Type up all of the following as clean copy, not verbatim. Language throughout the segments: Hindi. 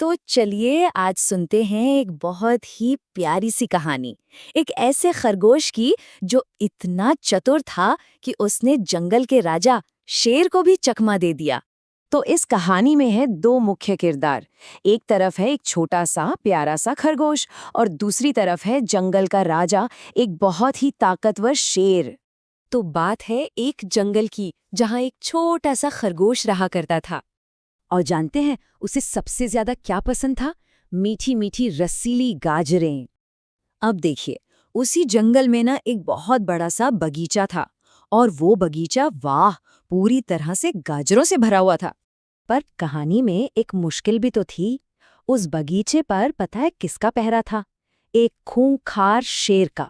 तो चलिए आज सुनते हैं एक बहुत ही प्यारी सी कहानी। एक ऐसे खरगोश की जो इतना चतुर था कि उसने जंगल के राजा शेर को भी चकमा दे दिया। तो इस कहानी में है दो मुख्य किरदार। एक तरफ है एक छोटा सा प्यारा सा खरगोश और दूसरी तरफ है जंगल का राजा, एक बहुत ही ताकतवर शेर। तो बात है एक जंगल की जहाँ एक छोटा सा खरगोश रहा करता था। और जानते हैं उसे सबसे ज्यादा क्या पसंद था? मीठी मीठी रसीली गाजरें। अब देखिए, उसी जंगल में ना एक बहुत बड़ा सा बगीचा था और वो बगीचा वाह पूरी तरह से गाजरों से भरा हुआ था। पर कहानी में एक मुश्किल भी तो थी। उस बगीचे पर पता है किसका पहरा था? एक खूंखार शेर का।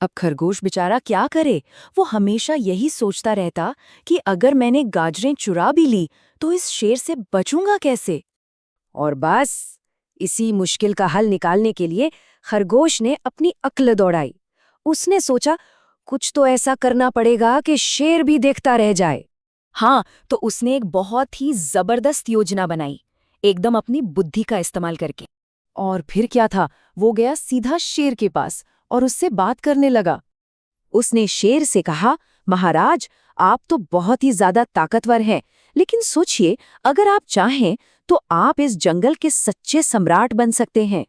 अब खरगोश बेचारा क्या करे? वो हमेशा यही सोचता रहता कि अगर मैंने गाजरें चुरा भी ली तो इस शेर से बचूंगा कैसे। और बस इसी मुश्किल का हल निकालने के लिए खरगोश ने अपनी अक्ल दौड़ाई। उसने सोचा कुछ तो ऐसा करना पड़ेगा कि शेर भी देखता रह जाए। हाँ, तो उसने एक बहुत ही जबरदस्त योजना बनाई, एकदम अपनी बुद्धि का इस्तेमाल करके। और फिर क्या था, वो गया सीधा शेर के पास और उससे बात करने लगा। उसने शेर से कहा, महाराज, आप तो बहुत ही ज्यादा ताकतवर हैं, लेकिन सोचिए, अगर आप चाहें तो आप इस जंगल के सच्चे सम्राट बन सकते हैं।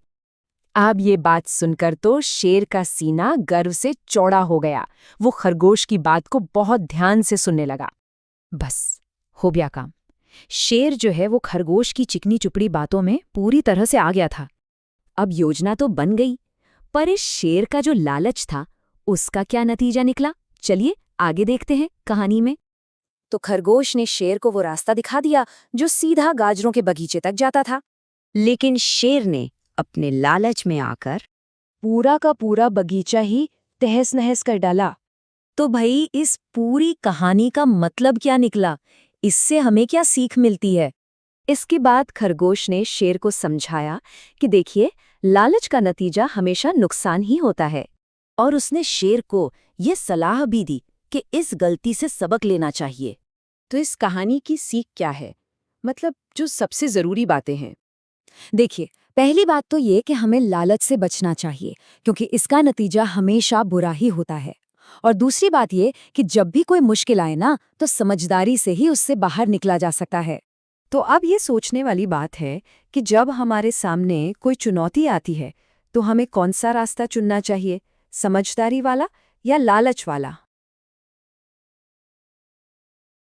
अब ये बात सुनकर तो शेर का सीना गर्व से चौड़ा हो गया। वो खरगोश की बात को बहुत ध्यान से सुनने लगा। बस हो गया काम। शेर जो है वो खरगोश की चिकनी चुपड़ी बातों में पूरी तरह से आ गया था। अब योजना तो बन गई, पर इस शेर का जो लालच था उसका क्या नतीजा निकला, चलिए आगे देखते हैं कहानी में। तो खरगोश ने शेर को वो रास्ता दिखा दिया जो सीधा गाजरों के बगीचे तक जाता था। लेकिन शेर ने अपने लालच में आकर पूरा का पूरा बगीचा ही तहस नहस कर डाला। तो भाई इस पूरी कहानी का मतलब क्या निकला? इससे हमें क्या सीख मिलती है? इसके बाद खरगोश ने शेर को समझाया कि देखिए, लालच का नतीजा हमेशा नुकसान ही होता है। और उसने शेर को ये सलाह भी दी कि इस गलती से सबक लेना चाहिए। तो इस कहानी की सीख क्या है, मतलब जो सबसे जरूरी बातें हैं? देखिए, पहली बात तो ये कि हमें लालच से बचना चाहिए, क्योंकि इसका नतीजा हमेशा बुरा ही होता है। और दूसरी बात ये कि जब भी कोई मुश्किल आए ना, तो समझदारी से ही उससे बाहर निकला जा सकता है। तो अब ये सोचने वाली बात है कि जब हमारे सामने कोई चुनौती आती है तो हमें कौन सा रास्ता चुनना चाहिए, समझदारी वाला या लालच वाला?